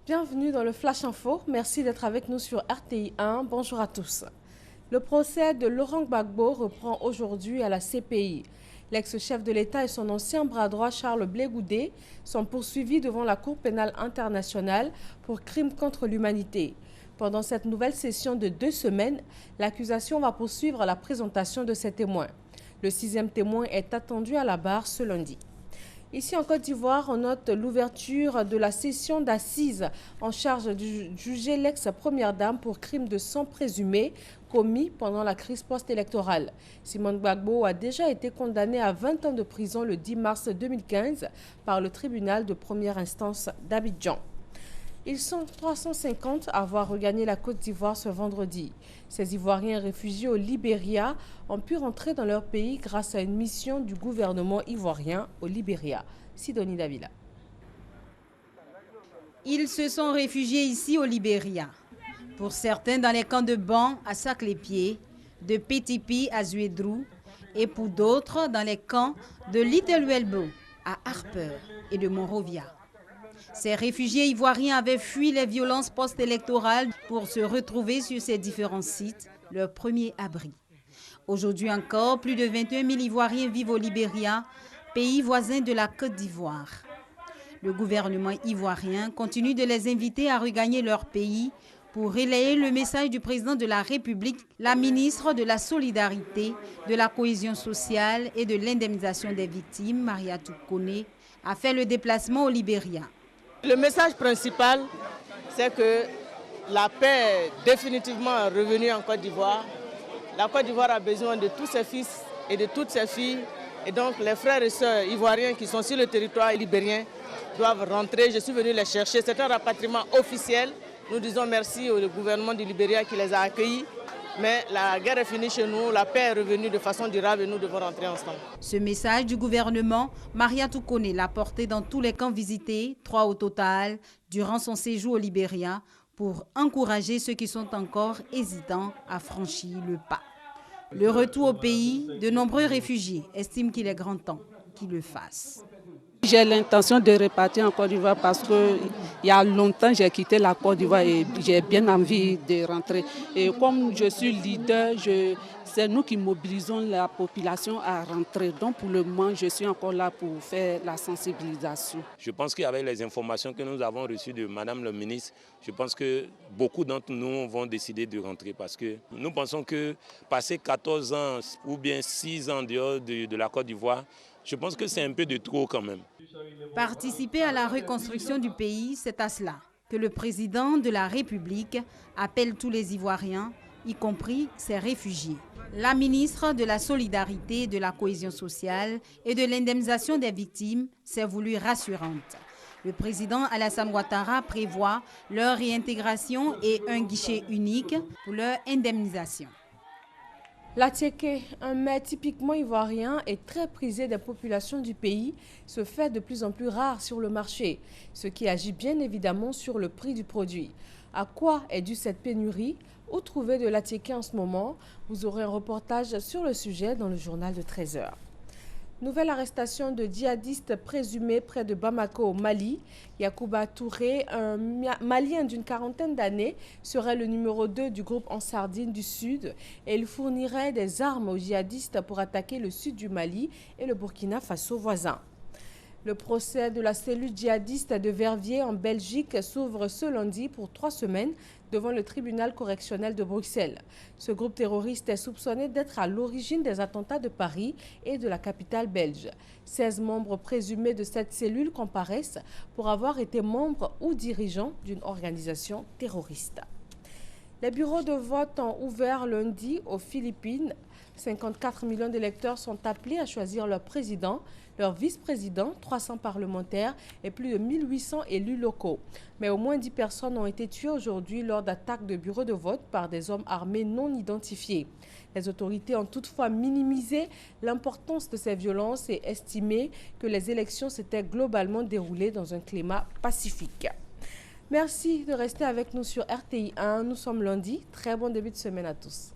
Bienvenue dans le Flash Info. Merci d'être avec nous sur RTI 1. Bonjour à tous. Le procès de Laurent Gbagbo reprend aujourd'hui à la CPI. L'ex-chef de l'État et son ancien bras droit Charles Blé Goudé sont poursuivis devant la Cour pénale internationale pour crimes contre l'humanité. Pendant cette nouvelle session de 2 semaines, l'accusation va poursuivre la présentation de ses témoins. Le 6e témoin est attendu à la barre ce lundi. Ici en Côte d'Ivoire, on note l'ouverture de la session d'assises en charge de juger l'ex-première dame pour crime de sang présumé commis pendant la crise post-électorale. Simone Gbagbo a déjà été condamnée à 20 ans de prison le 10 mars 2015 par le tribunal de première instance d'Abidjan. Ils sont 350 à avoir regagné la Côte d'Ivoire ce vendredi. Ces Ivoiriens réfugiés au Libéria ont pu rentrer dans leur pays grâce à une mission du gouvernement ivoirien au Libéria. Sidonie Davila. Ils se sont réfugiés ici au Libéria. Pour certains dans les camps de Ban à Sac-les-Pieds, de Pétipi à Zuédrou et pour d'autres dans les camps de Little Welbo à Harper et de Monrovia. Ces réfugiés ivoiriens avaient fui les violences post-électorales pour se retrouver sur ces différents sites, leur premier abri. Aujourd'hui encore, plus de 21 000 Ivoiriens vivent au Libéria, pays voisin de la Côte d'Ivoire. Le gouvernement ivoirien continue de les inviter à regagner leur pays pour relayer le message du président de la République. La ministre de la Solidarité, de la Cohésion sociale et de l'indemnisation des victimes, Mariatou Kone, a fait le déplacement au Libéria. Le message principal, c'est que la paix est définitivement revenue en Côte d'Ivoire. La Côte d'Ivoire a besoin de tous ses fils et de toutes ses filles. Et donc les frères et sœurs ivoiriens qui sont sur le territoire libérien doivent rentrer. Je suis venu les chercher. C'est un rapatriement officiel. Nous disons merci au gouvernement du Libéria qui les a accueillis. Mais la guerre est finie chez nous, la paix est revenue de façon durable et nous devons rentrer ensemble. Ce message du gouvernement, Mariatou Kone l'a porté dans tous les camps visités, 3 au total, durant son séjour au Libéria, pour encourager ceux qui sont encore hésitants à franchir le pas. Le retour au pays, de nombreux réfugiés estiment qu'il est grand temps qu'ils le fassent. J'ai l'intention de repartir en Côte d'Ivoire parce qu'il y a longtemps j'ai quitté la Côte d'Ivoire et j'ai bien envie de rentrer. Et comme je suis leader, c'est nous qui mobilisons la population à rentrer. Donc pour le moment, je suis encore là pour faire la sensibilisation. Je pense qu'avec les informations que nous avons reçues de Madame le ministre, je pense que beaucoup d'entre nous vont décider de rentrer parce que nous pensons que passer 14 ans ou bien 6 ans dehors de la Côte d'Ivoire, je pense que c'est un peu de trop quand même. Participer à la reconstruction du pays, c'est à cela que le président de la République appelle tous les Ivoiriens, y compris ces réfugiés. La ministre de la Solidarité, de la Cohésion sociale et de l'indemnisation des victimes s'est voulue rassurante. Le président Alassane Ouattara prévoit leur réintégration et un guichet unique pour leur indemnisation. L'attiéké, un mets typiquement ivoirien et très prisé des populations du pays, se fait de plus en plus rare sur le marché, ce qui agit bien évidemment sur le prix du produit. À quoi est due cette pénurie? Où trouver de l'attiéké en ce moment? Vous aurez un reportage sur le sujet dans le journal de 13h. Nouvelle arrestation de djihadistes présumés près de Bamako au Mali. Yacouba Touré, un Malien d'une quarantaine d'années, serait le numéro 2 du groupe Ansardine du Sud et il fournirait des armes aux djihadistes pour attaquer le sud du Mali et le Burkina Faso voisin. Le procès de la cellule djihadiste de Verviers en Belgique s'ouvre ce lundi pour 3 semaines devant le tribunal correctionnel de Bruxelles. Ce groupe terroriste est soupçonné d'être à l'origine des attentats de Paris et de la capitale belge. 16 membres présumés de cette cellule comparaissent pour avoir été membres ou dirigeants d'une organisation terroriste. Les bureaux de vote ont ouvert lundi aux Philippines. 54 millions d'électeurs sont appelés à choisir leur président, leur vice-président, 300 parlementaires et plus de 1800 élus locaux. Mais au moins 10 personnes ont été tuées aujourd'hui lors d'attaques de bureaux de vote par des hommes armés non identifiés. Les autorités ont toutefois minimisé l'importance de ces violences et estimé que les élections s'étaient globalement déroulées dans un climat pacifique. Merci de rester avec nous sur RTI 1. Nous sommes lundi. Très bon début de semaine à tous.